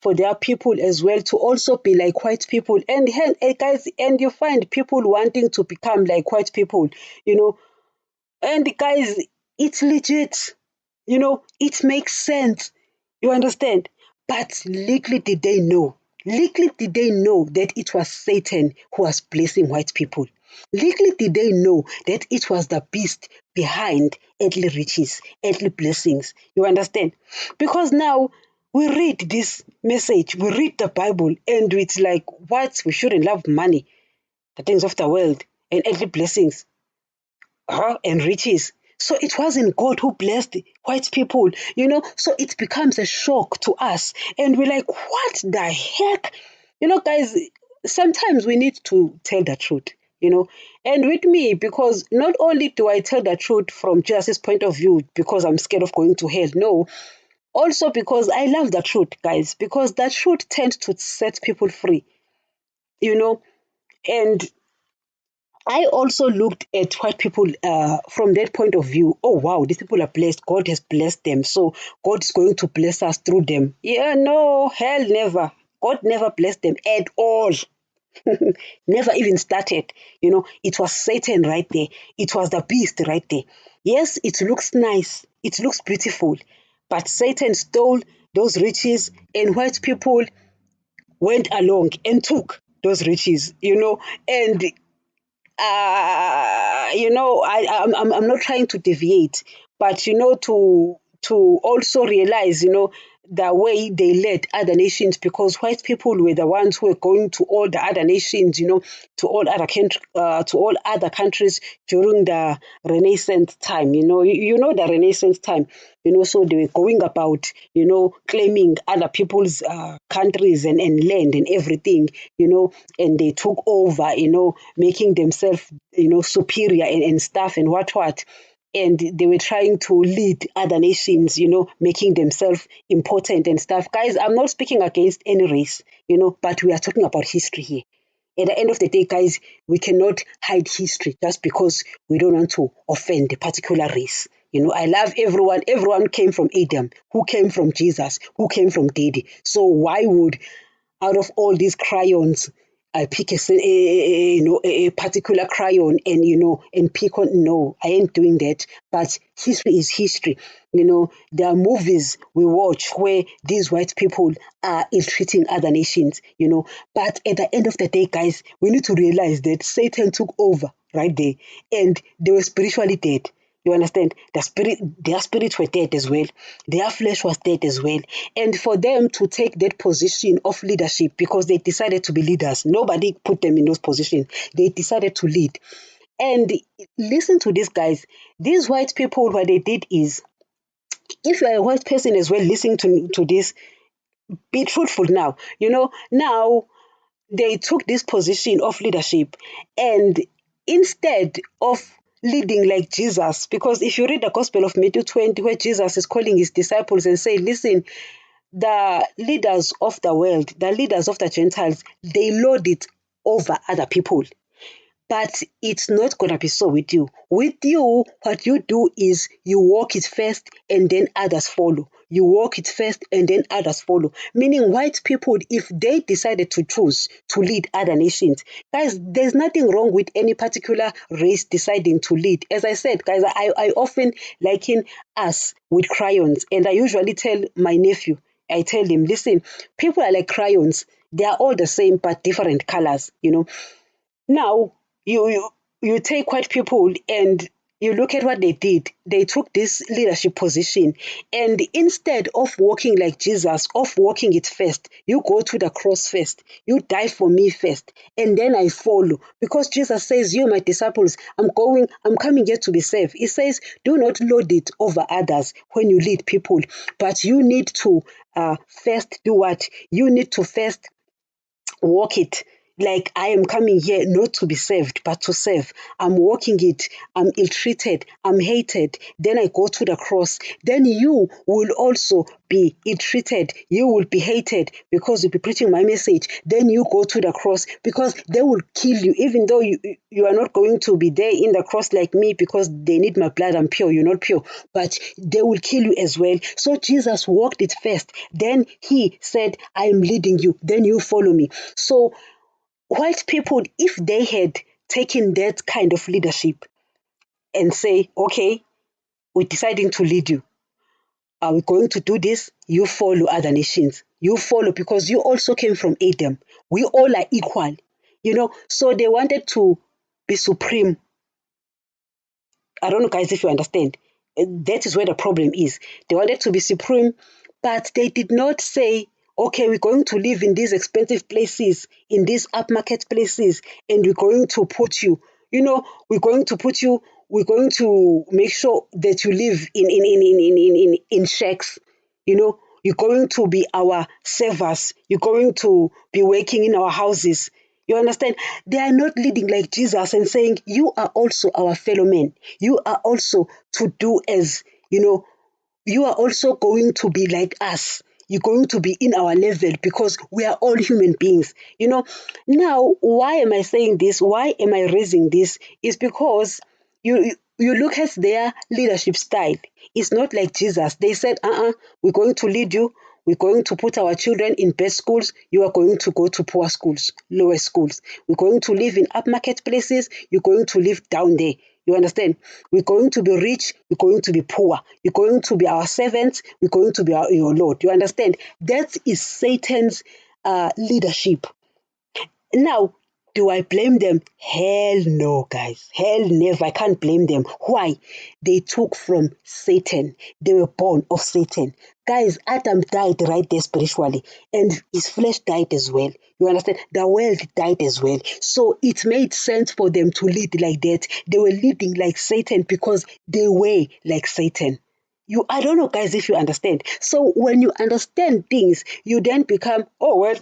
for their people as well to also be like white people. And guys, and you find people wanting to become like white people, you know. And guys, it's legit, it makes sense. You understand? But little did they know. Little did they know that it was Satan who was blessing white people. Little did they know that it was the beast behind earthly riches, earthly blessings. You understand? Because now we read this message, we read the Bible, and it's like, what? We shouldn't love money, the things of the world, and earthly blessings, and riches. So it wasn't God who blessed white people, so it becomes a shock to us. And we're like, what the heck? Guys, sometimes we need to tell the truth, And with me, because not only do I tell the truth from Jesus' point of view, because I'm scared of going to hell, no, also because I love the truth, guys, because the truth tends to set people free, and I also looked at white people from that point of view. Oh, wow, these people are blessed. God has blessed them. So God is going to bless us through them. Yeah, no, hell never. God never blessed them at all. Never even started. It was Satan right there. It was the beast right there. Yes, it looks nice. It looks beautiful. But Satan stole those riches, and white people went along and took those riches, and I'm not trying to deviate, but to also realize, the way they led other nations, because white people were the ones who were going to all the other nations, to all other countries during the Renaissance time. The Renaissance time. So they were going about, claiming other people's countries and land and everything, and they took over, making themselves, superior and stuff and what. And they were trying to lead other nations, making themselves important and stuff. Guys, I'm not speaking against any race, but we are talking about history here. At the end of the day, guys, we cannot hide history just because we don't want to offend a particular race. I love everyone. Everyone came from Adam, who came from Jesus, who came from Daddy. So why would, out of all these crayons, I pick a particular crayon and pick on? No, I ain't doing that. But history is history. There are movies we watch where these white people are ill-treating other nations. But at the end of the day, guys, we need to realize that Satan took over right there, and they were spiritually dead. You understand? Their spirits were dead as well. Their flesh was dead as well. And for them to take that position of leadership, because they decided to be leaders, nobody put them in those positions. They decided to lead. And listen to these guys. These white people, what they did is, if you're a white person as well listening to this, be truthful now. Now they took this position of leadership, and instead of leading like Jesus, because if you read the Gospel of Matthew 20, where Jesus is calling his disciples and say, listen, the leaders of the world, the leaders of the Gentiles, they lord it over other people. But it's not going to be so with you. With you, what you do is you walk it first and then others follow. You walk it first and then others follow. Meaning white people, if they decided to choose to lead other nations, guys, there's nothing wrong with any particular race deciding to lead. As I said, guys, I often liken us with crayons. And I usually tell my nephew, I tell him, listen, people are like crayons. They are all the same, but different colors, Now, you take white people and you look at what they did. They took this leadership position, and instead of walking like Jesus, of walking it first, you go to the cross first. You die for me first, and then I follow. Because Jesus says, you, my disciples, I'm coming here to be saved. He says, do not load it over others when you lead people, but you need to first do what? You need to first walk it. Like I am coming here not to be served, but to serve. I'm walking it. I'm ill-treated. I'm hated. Then I go to the cross. Then you will also be ill-treated. You will be hated because you'll be preaching my message. Then you go to the cross because they will kill you, even though you are not going to be there in the cross like me because they need my blood. I'm pure. You're not pure. But they will kill you as well. So Jesus walked it first. Then he said, I am leading you. Then you follow me. So white people, if they had taken that kind of leadership and say, okay, we're deciding to lead you. Are we going to do this? You follow other nations. You follow because you also came from Adam. We all are equal, So they wanted to be supreme. I don't know, guys, if you understand. That is where the problem is. They wanted to be supreme, but they did not say, okay, we're going to live in these expensive places, in these upmarket places, and we're going to put you, we're going to make sure that you live in shacks, you're going to be our servers, you're going to be working in our houses. You understand? They are not leading like Jesus and saying, you are also our fellow men. You are also to do as, you are also going to be like us. You're going to be in our level because we are all human beings. Now, why am I saying this? Why am I raising this? Is because you look at their leadership style. It's not like Jesus. They said, we're going to lead you. We're going to put our children in best schools. You are going to go to poor schools, lower schools. We're going to live in upmarket places. You're going to live down there. You understand? We're going to be rich. We're going to be poor. You're going to be our servants. We're going to be your Lord. You understand? That is Satan's leadership. Now, do I blame them? Hell no, guys. Hell never. I can't blame them. Why? They took from Satan. They were born of Satan. Guys, Adam died right there spiritually, and his flesh died as well. You understand? The world died as well. So it made sense for them to lead like that. They were leading like Satan because they were like Satan. I don't know, guys, if you understand. So when you understand things, you then become, oh, well,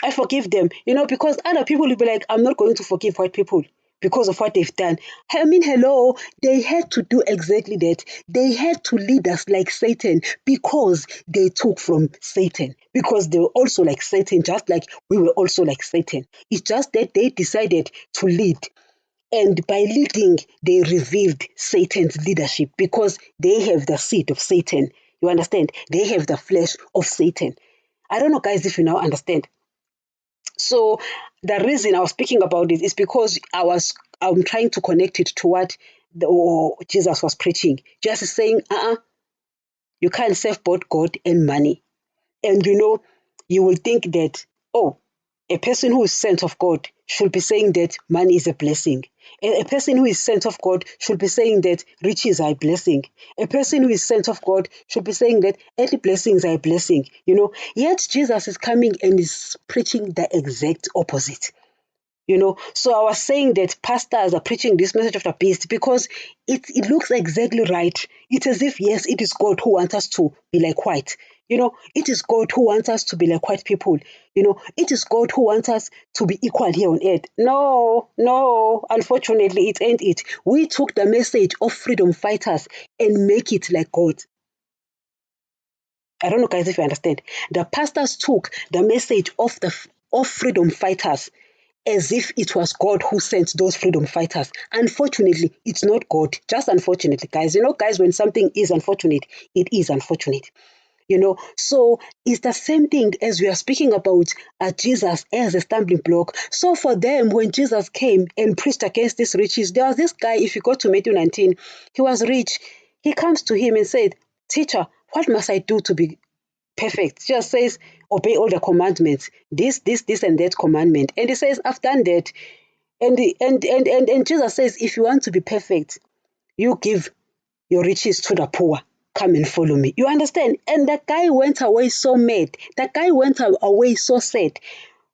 I forgive them, because other people will be like, I'm not going to forgive white people because of what they've done. I mean, hello, they had to do exactly that. They had to lead us like Satan because they took from Satan, because they were also like Satan, just like we were also like Satan. It's just that they decided to lead. And by leading, they revealed Satan's leadership because they have the seed of Satan. You understand? They have the flesh of Satan. I don't know, guys, if you now understand. So the reason I was speaking about it is because I'm trying to connect it to what Jesus was preaching. Just saying, you can't serve both God and money. And you will think that, oh, a person who is sent of God should be saying that money is a blessing. A person who is sent of God should be saying that riches are a blessing. A person who is sent of God should be saying that earthly blessings are a blessing. Yet Jesus is coming and is preaching the exact opposite. So I was saying that pastors are preaching this message of the beast because it looks exactly right. It's as if, yes, it is God who wants us to be like white. It is God who wants us to be like white people. It is God who wants us to be equal here on earth. No, unfortunately, it ain't it. We took the message of freedom fighters and make it like God. I don't know, guys, if you understand. The pastors took the message of freedom fighters as if it was God who sent those freedom fighters. Unfortunately, it's not God. Just unfortunately, guys. Guys, when something is unfortunate, it is unfortunate. So it's the same thing as we are speaking about Jesus as a stumbling block. So for them, when Jesus came and preached against these riches, there was this guy, if you go to Matthew 19, he was rich. He comes to him and said, Teacher, what must I do to be perfect? Jesus says, obey all the commandments, this, and that commandment. And he says, I've done that. And Jesus says, if you want to be perfect, you give your riches to the poor. Come and follow me. You understand? And that guy went away so mad. That guy went away so sad.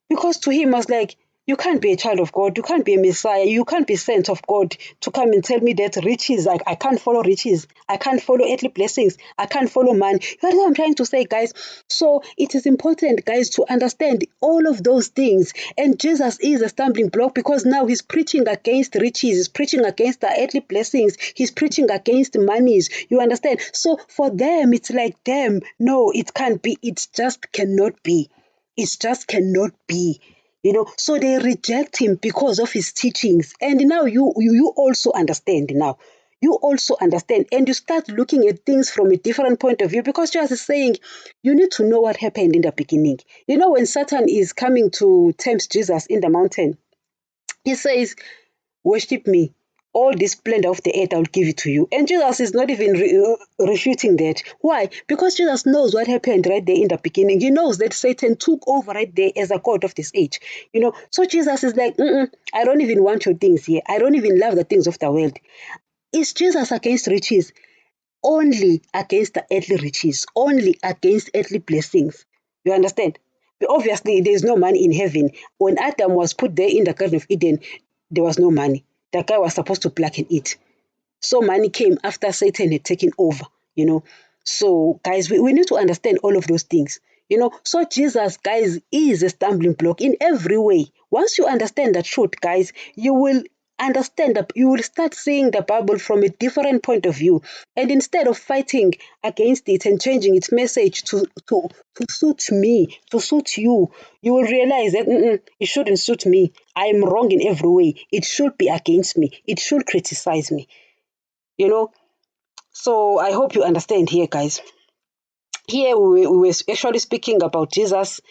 Because to him, I was like, You can't be a child of God. You can't be a Messiah. You can't be sent of God to come and tell me that riches, I can't follow riches. I can't follow earthly blessings. I can't follow man. You know what I'm trying to say, guys? So it is important, guys, to understand all of those things. And Jesus is a stumbling block because now he's preaching against riches. He's preaching against the earthly blessings. He's preaching against monies. You understand? So for them, it's like, damn, no, it can't be. It just cannot be. It just cannot be. So they reject him because of his teachings. And now you also understand now. You also understand, and you start looking at things from a different point of view, because Jesus is saying you need to know what happened in the beginning. When Satan is coming to tempt Jesus in the mountain, he says, worship me. All this splendor of the earth, I'll give it to you. And Jesus is not even refuting that. Why? Because Jesus knows what happened right there in the beginning. He knows that Satan took over right there as a god of this age. So Jesus is like, I don't even want your things here. I don't even love the things of the world. Is Jesus against riches? Only against the earthly riches. Only against earthly blessings. You understand? But obviously, there's no money in heaven. When Adam was put there in the Garden of Eden, there was no money. The guy was supposed to pluck and eat. So money came after Satan had taken over. So, guys, we need to understand all of those things. So Jesus, guys, is a stumbling block in every way. Once you understand the truth, guys, you will understand that you will start seeing the Bible from a different point of view. And instead of fighting against it and changing its message to suit me, to suit you, you will realize that it shouldn't suit me. I am wrong in every way. It should be against me. It should criticize me. So I hope you understand here, guys. Here we were actually speaking about Jesus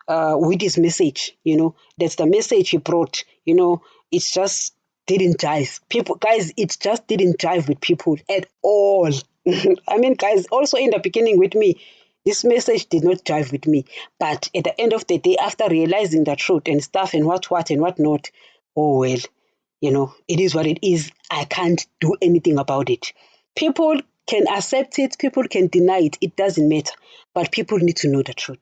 with his message. That's the message he brought. It just didn't jive. People, guys, it just didn't jive with people at all. I mean, guys, also in the beginning with me, this message did not jive with me. But at the end of the day, after realizing the truth and stuff and what and what not, oh well, it is what it is. I can't do anything about it. People can accept it, people can deny it, it doesn't matter. But people need to know the truth.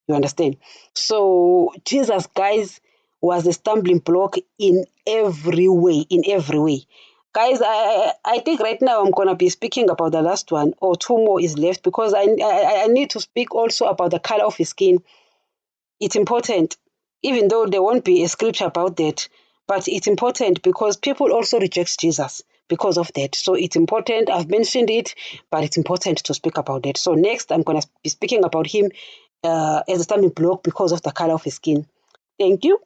You understand? So Jesus, guys, was a stumbling block in every way, in every way. Guys, I think right now I'm going to be speaking about the last one, or two more is left, because I need to speak also about the color of his skin. It's important, even though there won't be a scripture about that, but it's important because people also reject Jesus because of that. So it's important. I've mentioned it, but it's important to speak about that. So next, I'm going to be speaking about him as a stumbling block because of the color of his skin. Thank you.